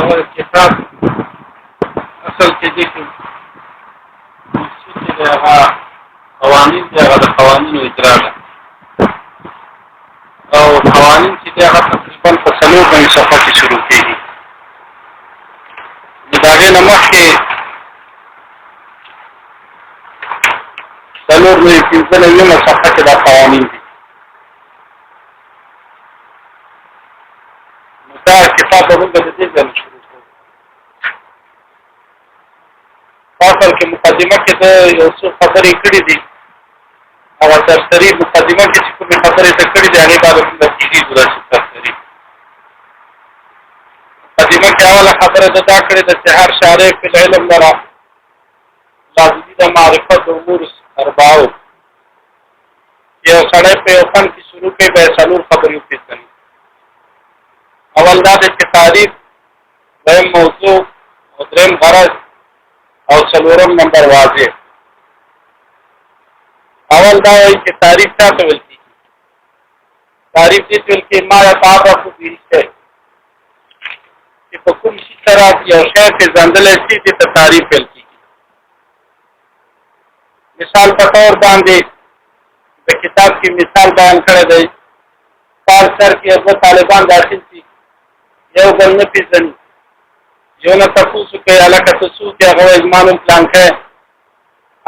هغه کتاب اصل کې دي چې هغه قوانین دي، هغه د قوانینو اجرا ده او قوانین چې هغه تقریبا په 40 صفحه کې شروع کېږي. د هغې نه مخکې 4 صفحه کې دا قوانین دي. دا کتاب به موږ د دې ځای شروع کوو. اصل کې مقدمه کې د یو څه خبرې کړې دي، هغه سرسري مقدمه کې چې کومې خبرې ته کړې دي هغې باندې موږ کېږي داسې سرسري. مقدمه کې اوله خبره ده دا کړې ده چې هر شارع فی العلم لره لازمي ده معرفت د امور اربعو. یو سړی په یو فن کې شروع کوي باید 4 خبرې وپېژني. اول دا دی چې تعریف، دویم موضوع او دریم غرض او 4 نمبر واضح. اول دا وایي چې تعریف څه ته ویل کېږي. تعریف دې ته ویل کېږي ما یتعرف به شی، چې په کوم شي سره یو شی پېژندلی شي دې ته تعریف ویل کېږي. مثال په طور باندې د کتاب کې مثال بیان کړی دی. پاک سر کې 2 طالبان داخل شي، یو بل نه پېژني، یو نه تپوس کوي هلکه ته څوک یې؟ هغه وایي زما نوم پلانکی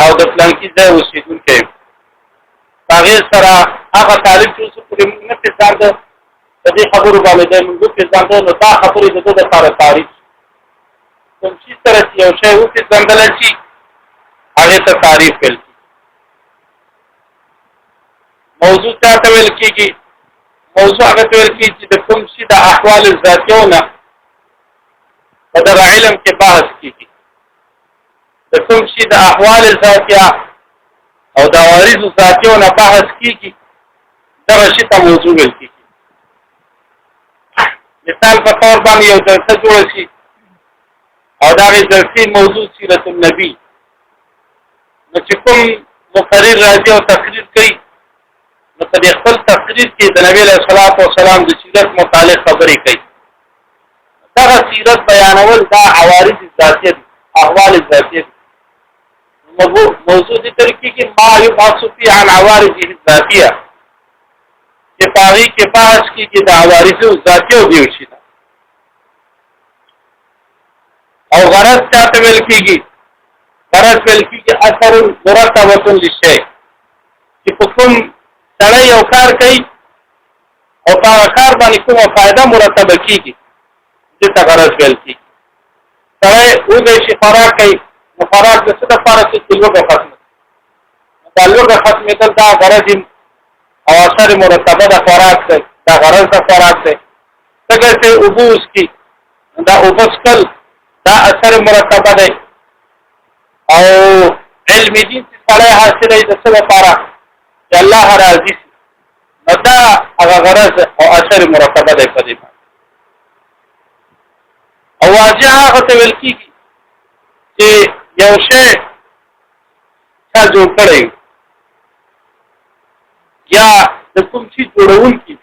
او د پلانکي ځای اوسېدونکی یم. په هغې سره هغه تعریف چې اوس پورې موږ نه پېژانده په دې خبرو باندې دی موږ وپېژانده، نو دا خبرې د ده دپاره تعریف. کوم شي سره چې یو شی وپېژندلی شي هغې ته تعریف ویل کېږي. موضوع چا ته ویل کېږي؟ موضوع هغه ته ویل کېږي چې د کوم شي د احوال ذاتیو نه په دغه علم کې بحث کېږي. د کوم شي د احوال ذاتیه او د عوارضو ذاتیو نه بحث کېږي دغه شي ته موضوع ویل کېږي. مثال په طور باندې یو جلسه جوړه شي او د هغې جلسې موضوع سیرت النبي، نو چې کوم مقرر راځي او تقریر کوي نو په دې خپل تقریر کې د نبي علیه الصلاة والسلام د سیرت متعلق خبرې کوي. دغه سیرت بیانول دا عوارض ذاتیه دي، احوال ذاتیه دي. موضوع دې طریقې کې ما یبحث فی عن عوارضه الذاتیه، چې په هغې کې بحث کېږي د عوارضو ذاتیو د یو شي ده. او غرض چا ته ویل کېږي؟ غرض ویل کېږي اثر مرتبة للشیء، چې په کوم سړی یو کار کوي او په هغه کار باندې کومه فایده مرتبه کېږي دې ته غرض ویل کېږي. سړی وږی شي خوراک کوي، نو خوراک د څه دپاره چې لوږه ختمه کړي، دا لوږه ختمېدل دا غرض او اثر مرتبه د خوراک دی، دا غرض د خوراک دی. څنګه چې اوبه وڅښي دا اوبه څښل دا اثر مرتبه دی. او علم دین چې سړی حاصلوي د څه لپاره؟ چې الله راضي شي، نو دا هغه غرض او اثر مرتبه دی په دې باندې. او واجه هغه ته ویل کېږي چې یو شی چا جوړ کړی یا د کوم شي جوړونکي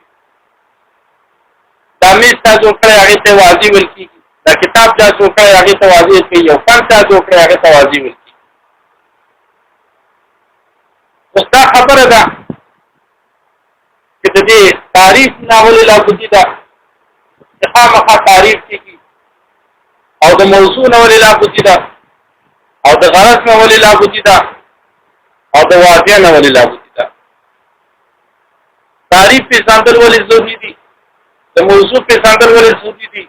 دا میز چا جوړ کړی هغې ته واضح ویل کېږي. دا کتاب چا جوړ کړی هغې ته واضح ویل کېږي. یو فن چا جوړ کړی هغې ته واضح ویل کېږي. اوس دا خبره ده چې د دې تعریف نه ولې لابدي ده چې خامخا تعریف کېږي، او د موضوع نه ولې لابدي ده، او د غرض نه ولې لابدي ده، او د واضح نه ولې لابدي ده. تعریف پېژندل ولې ضروري دي، د موضوع پېژندل ولې ضروري دي،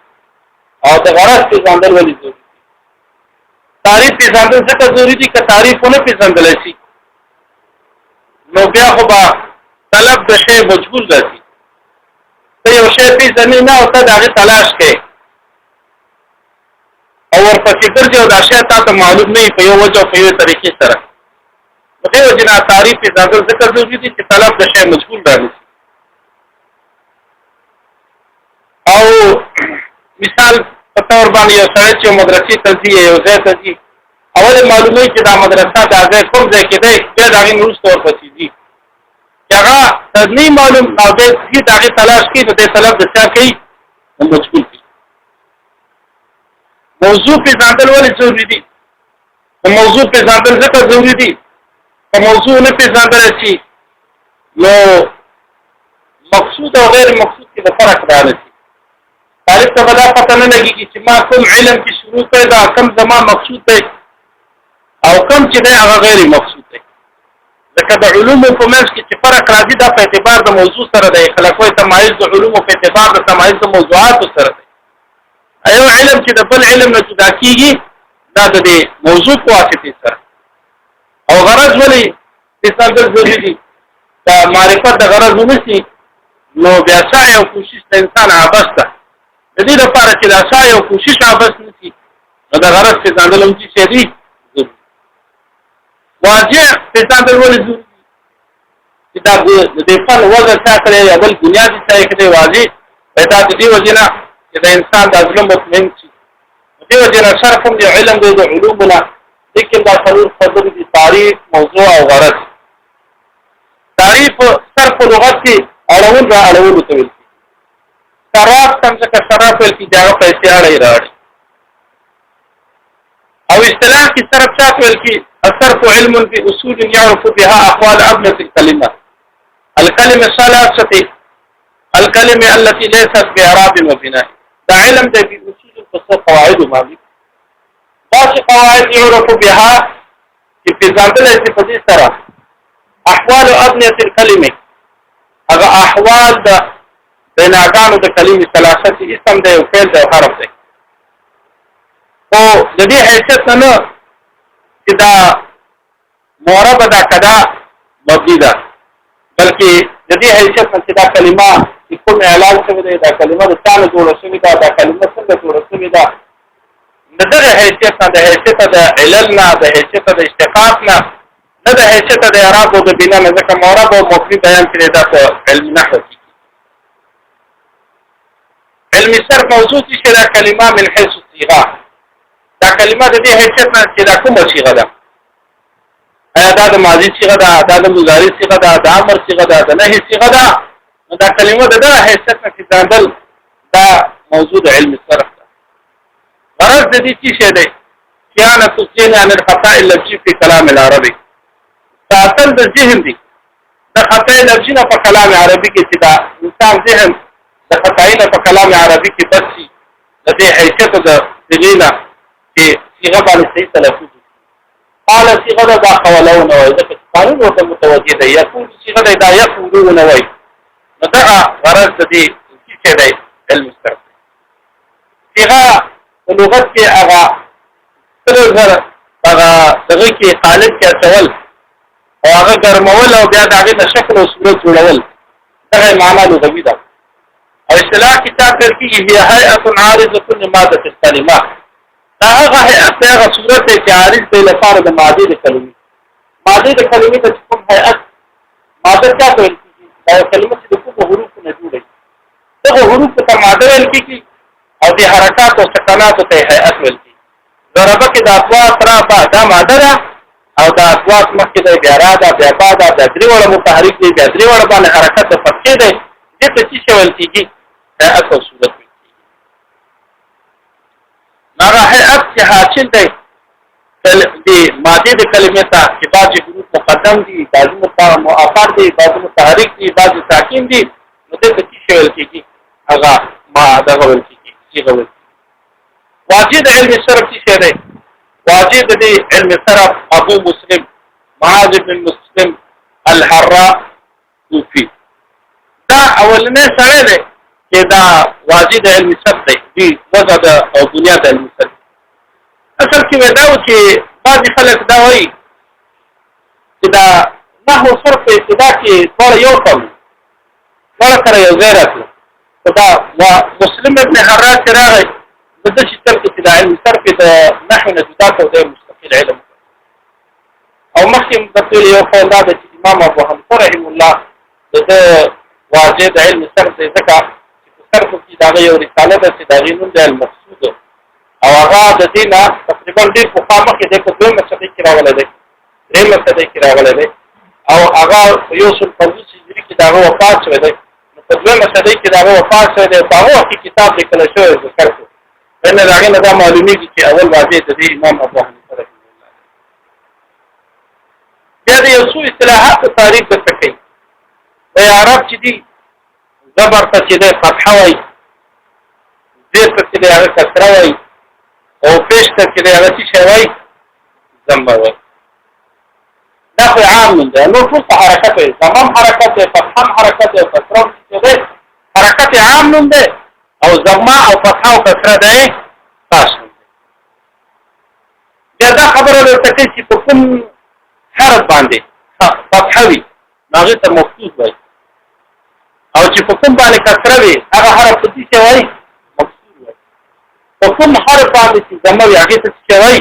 او د غرض پېژندل ولې ضروري دي. تعریف پېژندل ځکه ضروري دي که تعریف ونه پېژندلی شي نو بیا خو به طلب د شی مجبور راځي. ته یو شی پېژنې نه او ته د هغې تلاش کوې او ورپسې ګرځې او دا شی تا ته معلوم نه وي په یو وجه او په یوې طریقې سره، نو دې وجې نه تعریف پېژندل ځکه ضروري دي چې طلب د شی مجبور رانیسي. او مثال په طور باندې یو سړی چې یو مدرسې ته ځي یا یو ځای ته ځي، اول معلومه چې دا مدرسه دا ځای کوم ځای کې دی، بیا د هغې نه وروسته ورپسې ځي. چې هغه ته نه معلوم او دی ځي د هغې تلاش کوي، نو دی طلب د چا کوي؟ مجبور کوي. موضوع پیژندل ولې ضروري دي موضوع پیژندل ځکه ضروري دي که موضوع نه پیژندل شي نو مقصود او غیر مقصود کې د فرق راځي طالب ته بلا پته نه لګي چې ما کوم علم کې شروع کړی دا کوم زما مقصود دی او کوم چې دی هغه غیر مقصود دی ځکه د علومو په منځ کې چې فرق راځي دا په اعتبار د موضوع سره دی خلک وایي تمایز د علومو په اعتبار د تمایز د موضوعاتو سره دی ایو علم چې د بل علم نه جدا کیږي دا د موضوع په واسطه سره او غرض ولې استعمال ضروري دي دا معرفت د غرض ونسي نو بیا سعی او کوشش د انسان عبث ده د دې لپاره چې دا سعی او کوشش عبث نشي نو د غرض په ځان له چې شي واجب په ځان له ولې ضروري چې دا د فن وضع ساتره یا بل بنیادی ځای کې واجب پیدا د دې وجنه چې د انسان د ظلم مطمئن شي دې وجنه شرف هم د علم د علومنا لیکن دا څلور خبرې دي تعریف موضوع او غرض تعریف صرف لغت کې اړول را اړول ته ویل صراف څنګه که صراف ول کی دا پیسې اړې راړي او اصطلاح کې صرف څه ول کی الصرف علم باصول يعرف بها اقوال ابنه الكلمه الكلمه ثلاثه الكلمه التي ليست باعراب وبناء دا علم د اصول په قواعد ماضي دا چې قواعد يعرف بها چې په ځانګړي صفات سره احوال ابنيه الكلمه هغه احوال د بناګانو د کلمې ثلاثه اسم دی او فعل دی او حرف دی او د دې حیثیت نه چې دا معرب دا کدا مبني ده بلکې د دې حیثیت نه چې دا کلمه کوم اعلان شوی دی دا کلمه د ثاني جوړه شوی دا کلمه څنګه جوړه شوی دا دغه حیثیت د حیثیت د علل نه د حیثیت د اشتقاق نه نه د حیثیت د اعراب او د بنا نه ځکه معرب او مبني بیان کړي دا په علم نحو کې علم صرف موضوع چې دا کلمه من حيث الصيغه دا کلمه د دې حیثیت نه چې دا کومه صيغه ده ایا دا د ماضي صيغه ده دا د مضارع صيغه ده دا امر صيغه ده د نهي صيغه ده نو دا کلمه د دغه حیثیت نه چې دا موضوع د علم صرف ده غرض د دې څه دی صيانه الذهن عن الخطا اللفظي في كلام العربي ساتل د ذهن دي د خطا لفظي نه په کلام عربي کې چې دا انسان ذهن د خطاینه په کلام عربي کې بچي د دې حیثیت د دلینا چې صيغه باندې صحیح تلفظ قال صيغه دا قولون او د قانون ورته متوجه دی یقول صيغه دا یقولون وای نو دا غرض د دې چې دی علم صرف صيغه په لغت کې هغه هغه دغه کې قالب کې اچول او هغه ګرمول او بیا دغه د شکل او صورت جوړول دغه معنا لغوي ده او اصطلاح کتاب ترکیه هي هيئه عارضه لماده الكلمه دا هغه هيئت هغه صورت چې عارض دی لپاره د ماده د کلمې ماده د کلمې د کوم هيئت ماده څه کوي دا کلمه چې د کوم حروف نه جوړه دغه حروف ته ماده ویل کیږي او د حرکات او سکنات ته هيئت ویل کیږي ضربه کې د اصوات را دا ماده ده او د اصوات مخکې د بیا دا بیا دا د درې وړ متحرک دی د درې وړ باندې حرکت د پکې دی دته چې ویل کیږي هيئت او صورت نغه هيئت چې حاصل دی د ماده د کلمې ته چې بعضي حروف مقدم دي بعضي مؤخر دي بعضي متحرک دي بعضي ساکن دي نو دته چې ویل کیږي هغه ما دغه ویل کیږي چې ویل واجب علم صرف څه دی واجب دی علم صرف ابو مسلم معاذ بن مسلم الحراء صوفي دا اولنې سره دی چې دا واجب علم صرف دی وضع او بنیاد علم صرف اصل کې وداو چې بعض خلک دا وایي چې دا نحو صرف ابتدا کې ټول یو قوم ټول سره یو ځای راځي دا مسلم ابن حراء راغی د شي تر کې د علم صرف د نحو نه جدا او د مستقل علم او مخکې د ټول یو قول دا چې امام ابو حنیفه رحم الله د واجب علم صرف ذکر صرف کې دا یو رساله ده چې دا غینون د المقصود او هغه د دینه تقریبا ډېر په خامه کې د کومه مسلې کې راولې ده درې مسلې کې راولې ده او هغه یو څل په دې چې دا وفات شوی ده نو په دې مسلې کې دا وفات شوی ده په هغه کې کتاب لیکل شوی ذکر ان راغه نه دا معلومیږي چې اول واضح د امام ابو حنیفه رحمه الله بیا د یو څو اصطلاحات تعریف وکړي د عرب چې دي زبر ته چې د فتحه وای زیر ته چې هغه کسره وای او پیش ته چې هغه څه وای ضمه وای دا خو عام دی نو ټول حرکت دی تمام حرکت دی فتحه حرکت دی کسره چې دی حرکت عام نوم دی او ضمه او فتحه او کسره دی خاص نوم دی دا خبره ورته کوي چې په کوم حرف باندې فتحه وي هغه ته مفتوح وای او چې په کوم باندې کسره وي هغه حرف څه شي وای مکسور وای په کوم حرف باندې چې ضمه وي هغه څه شي وای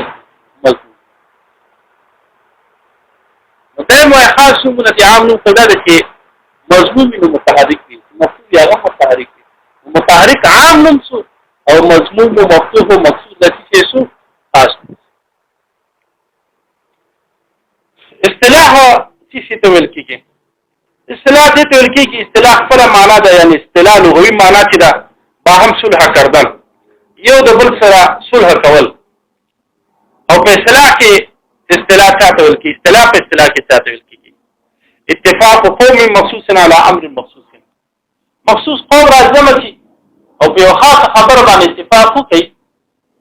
مضموم نو دایمه خاص نومونه دي عام نوم خدا ده چې مضموم نو متحرک دي مفتوح یا هغه متحرک دي متحرک عام نوم سو او مضموم او مفتوح او مکسور د څه سو خاص اصطلاح څه ته ویل کیږي اصطلاح دې ته ویل کېږي اصطلاح خپل معنا ده یعنی اصطلاح لغوي معنا چې ده باهم صلح کردل یو د بل سره صلح کول او په اصطلاح کې اصطلاح څه ته ویل کېږي اصطلاح په اصطلاح کې څه ته ویل کېږي اتفاق قوم مخصوص على امر مخصوص مخصوص قوم راځم چې او په یو خاص خبر باندې اتفاق وکړي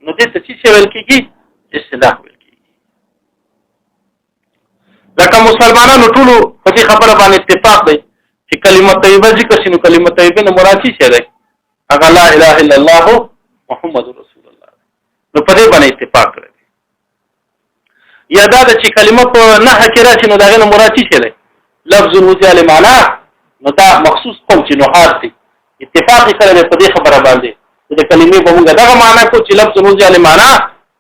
نو دې ته څه ویل کېږي اصطلاح ویل کېږي لکه مسلمانانو ټولو په دې خبره باندې اتفاق دی چې کلمه طیبه ذکر شنو کلمه طیبه نه مراد څه دی هغه لا اله الا الله محمد رسول الله نو په دې باندې اتفاق کړی یا دا چې کلمه په نه کې راشي نو دا نه مراد څه دی لفظ وجه له معنا نو دا مخصوص قوم چې نوحات دي اتفاق سره په دې خبره باندې د کلمې په موږ دغه معنا کو چې لفظ وجه له معنا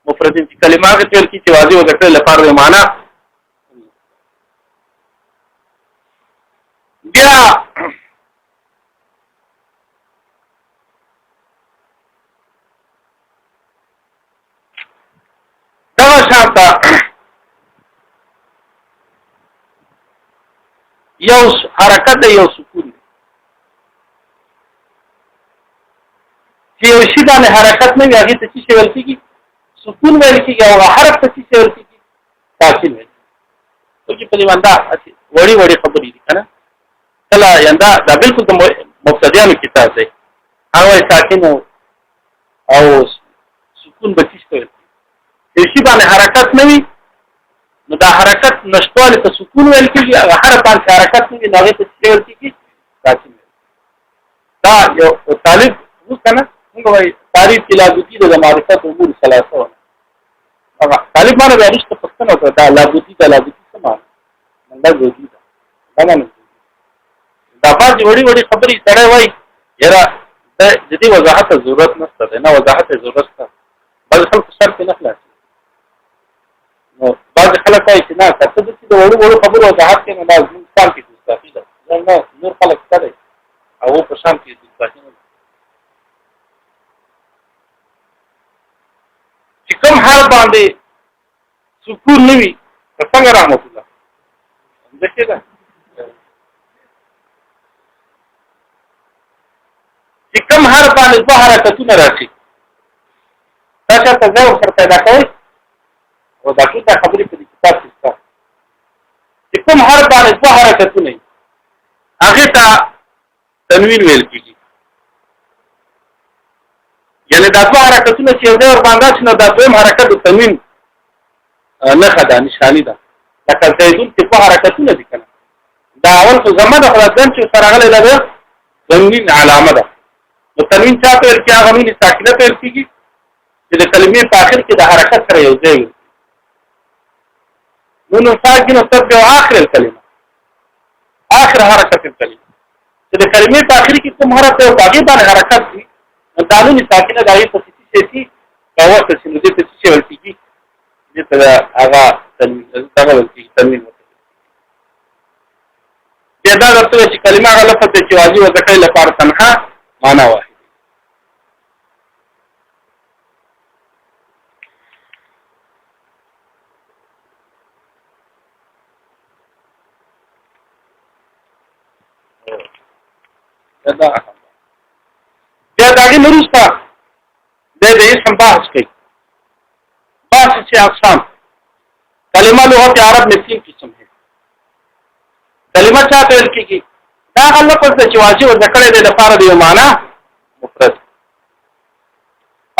مفرد چې کلمات ته کې واضح وګټل لپاره معنا بیا دغه شانته یو حرکت دی یو سکون دی چې یو شی باندې حرکت نه وي هغه ته څه ویل کېږي سکون ویل کېږي او حرف ته څه ویل کېږي ساکن ویل کېږي په دې باندې وړي وړي خبرې دي کنه کله یندا دا بالکل د مبتدیانو کتاب دی هغه ساکن او سکون به څه ویل یو شی باندې حرکت نه وي نو دا حرکت نشټواله ته سکون ویل کېږي هغه حرف باندې حرکت نه وي نو هغه ته څه ویل کېږي ساکن دا یو طالب وکنه موږ وایي تعریف لابودی د معرفت امور ثلاثه هغه طالب باندې ورشته پښتنه وکړه دا لابودی د لابودی څه معنی منډه ګوتی دا نه دا پاج وړي وړي خبرې سره وای یاره د دې وضاحت ضرورت نشته نه وضاحت ضرورت ده بل خلک سر کې نه خلاص نو بعض خلک وايي چې نه کته د دې وړو وړو خبرو وضاحت کې نه لازم ځان کې ګستاخی ده نه نور خلک سره او په شان کې ګستاخی نه چې کوم حال باندې سکون نوي څنګه رحمت الله ځکه ده چې کوم هر باندې دوه حرکتونه راشي تاسو ته ځو سره پیدا کوي او دا ټول خبرې په کتاب کې ښه چې کوم هر باندې دوه حرکتونه هغه ته تنوین ویل کېږي یعنی دا دوه حرکتونه چې یو ډول باندې شنو دا دویم حرکت د تنوین نه خدا نشانی ده لکه زیدون چې دوه حرکتونه دي کنه دا اول خو زماده خلاصن چې سره غلې لږه تنوین علامه ده نو تنوین چاته ورکی هغه مين ساکنه پیل کیږي چې د کلمې په اخر کې د حرکت سره یو ځای وي نو ساکنه تبع اخر الكلمه اخر حرکت الكلمه چې د کلمې په اخر کې کوم حرکت او باقي باندې حرکت وي نو دالو ساکنه دایي په څه شي او وخت چې دې څه شي ورکی دې ته هغه تنوین بیا دا درته چې کلمه هغه لفظ چې واجب وکړي لپاره تنها معنا واحد بیا دا هغه نورستا د اسم بحث کوي بحث سے اقسام کلمه لغت عرب میں 3 قسم ہے کلمه چاته ویل کیږي دا هغه لفظ چې واجب ذکر دی د لپاره دی معنا مفرد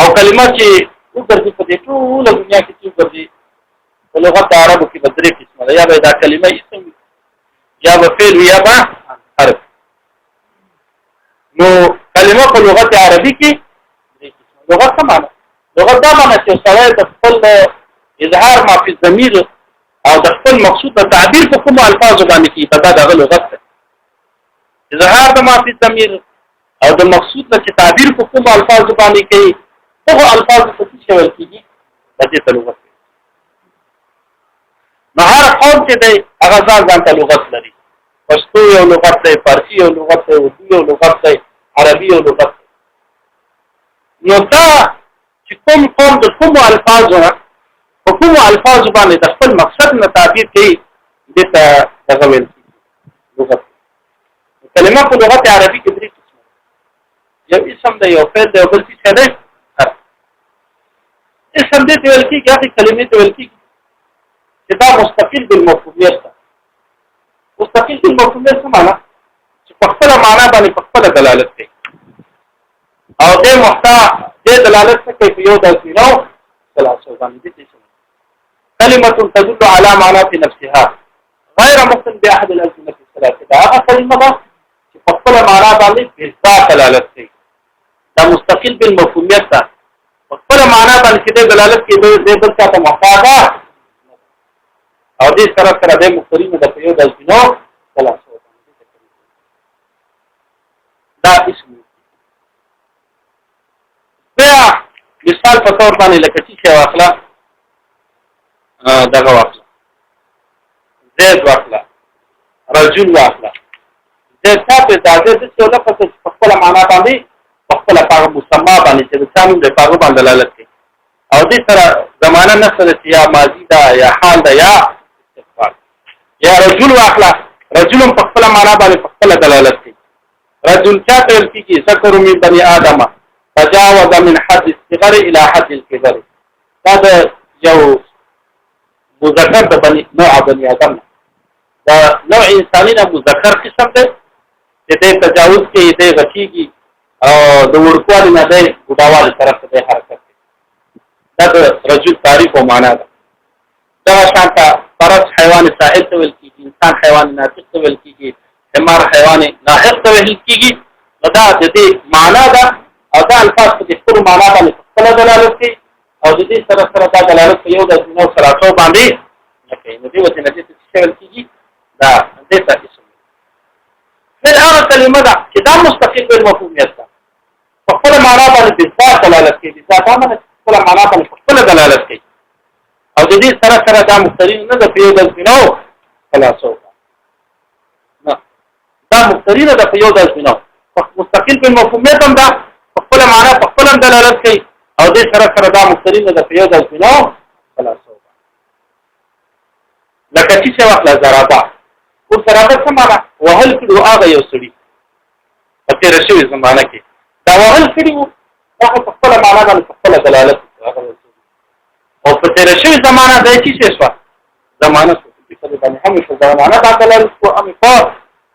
او کلمه چې وګرځي په دې ټول دنیا کې چې وګرځي په لغت عربو کې بدري قسمه ده یا به دا کلمه اسم یا به فعل یا به حرف نو کلمه په لغت عربي کې لغت څه معنی لغت دا معنی چې سره د خپل اظهار ما فی الضمیر او د خپل مقصود د تعبیر په کوم الفاظ باندې کې دا د لغت ده اظهار د ما فی الضمیر او د مقصود د تعبیر په کوم الفاظ باندې کې هغه الفاظ په څه شول کېږي د دې لغت نه هر قوم چې دی هغه ځان ته لغت لري پښتو یو لغت دی فارسی یو لغت دی اردو یو لغت دی عربي یو لغت دی نو دا چې کوم قوم د کوم الفاظو په کوم الفاظ باندې د خپل مقصد نه تعبیر کوي دته دغه ویل لغت کلمه په لغت عربي کې درې قسمه یو اسم دی یو فعل دی او بل څه دی اسم دې ویل کېږي هغه کلمې ته ویل کېږي چې دا مستقل بالمفهومیت ده مستقل بالمفهومیت څه معنی چې په خپل معنا باندې په خپل دلالت کوي او دې محتوا دې دلالت کوي په یو د نو ثلاثه باندې دي كلمه تدل على معنى في نفسها غير مقتن باحد الالفه الثلاثه دا هغه کلمه ده چې په خپل معنا باندې بالذات دلالت کوي دا مستقل بالمفهومیت ده په خپل معنا باندې دې دلالت کوي دې بل څه ته محتوا ده او دې سره سره د مقترینو د یو د نو ثلاثه دا اسم بیا مثال په تور باندې لکه چې واخلا دغه واخلا زید واخلا رجل واخلا زید تاسو ته د څه لپاره په خپل معنا باندې په خپل هغه مسما باندې چې د ثانو د هغه باندې دلالت کوي او دې سره زمانہ نسل یا ماضی دا یا حال دا یا استقبال یا رجل واخلا رجل په خپل معنا باندې په خپل دلالت کوي رجل چاته ویل کیږي ذکر من بني ادم تجاوز من حد الصغر الى حد الكبر دا یو مذکر د بني نوع بني ادم دا نوع انساني نه مذکر قسم دی چې د تجاوز کې د غکیږي او د ورکوالي نه د ګډاوالي طرف ته حرکت کوي دا د رجل تعریف او معنا ده دا شانته فرس حیوان سائل ته ویل کیږي انسان حیوان ناطق ته ویل کیږي حمار حیوان ناحق ته ویل کیږي دا د دې معنا ده او دا الفاظ په خپل معنا باندې خپل دلالت کوي او د دې سره سره دا دلالت کوي یو د نو ثلاثه باندې نه کوي نو دې وجه نه چې څه ویل کیږي دا دې ته اسم فل هغه کلمه ده چې دا مستقل بالمفهومیت ده خپل معنا باندې بالذات دلالت کوي بالذات باندې خپل معنا باندې خپل دلالت کوي او د دې سره سره دا مختلف نه ده په یو د نو ثلاثه نه دا مختلف ده په یو د نو مستقل بالمفهومیت هم ده خپل معنا خپل دلالت کوي او دې سره سره دا مختلف ده په یو د نو ثلاثه لکه چې وخت لا ضربه او سره څه معنا وهل کړو هغه یو سړي په تیر شوی زمانہ کې دا وهل کړو هغه خپل معنا باندې خپل دلالت او په تیر شوی زمانہ د چې څه شو زمانہ څه په باندې هم څه زمانہ دا دلالت کو هم په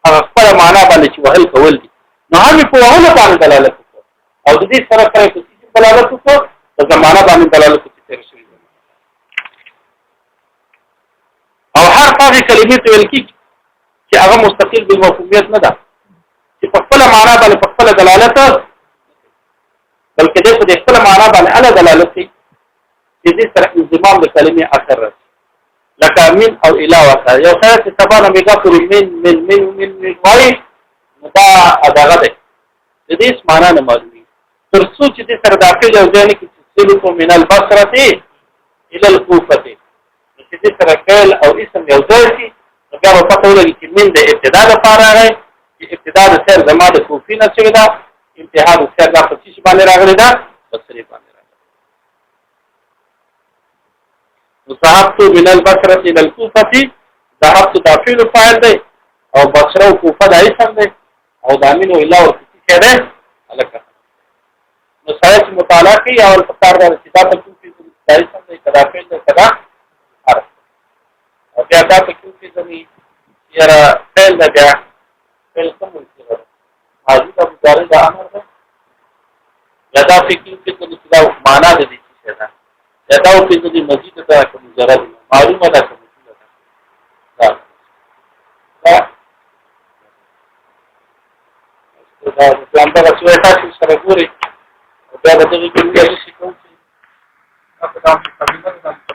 هغه خپل معنا باندې چې وهل کول دي نو هم په وهل باندې دلالت او د دې سره سره په څه دلالت کو د زمانہ باندې دلالت کوي تیر شوی او هر هغه کلمې ته ویل کیږي چې هغه مستقل بالمفهومیت نه ده چې په خپل معنا باندې په خپل دلالت بلکې د خپل معنا باندې اعلی دلالت کوي چې دې سره انضمام د کلمې اثر راځي لکه من او اله وکړه یو څه چې تبانه میګه من وای دا اداغه ده د دې معنا نه معلومي تر څو چې دې سره داخل او ځان کې سلوک من البصره الى الكوفه چې دې سره فعل او اسم یو ځای شي بیا په پته ولګي چې من د ابتدا لپاره راغی چې ابتدا د سر زما د کوفی نه څنګه دا انتها د سر د پچیش باندې راغلی دا بصری باندې راغلی وصحبت من البصره الى الكوفه ذهبت دافعل فاعل دی او بصره او کوفه د اسم دی او دامن او اله او څه ده الکه نو سره چې مطالعه کوي اول په کار باندې چې دا په کوم کې ځای څنګه کدا فعل ده کدا حرف او بیا دا په کوم کې ځنی یاره فعل ده بیا فعل کوم څه ده حاضر د مضارع د امر ده یا دا په کوم کې ځنی دا معنا ده دي څه ده یا دا په دې مزید ده کوم مجرد معلومه ده کوم څه ده دا پلان ته څه تاسو سره ګوري بیا د دې کې یو څه کوم چې په تاسو په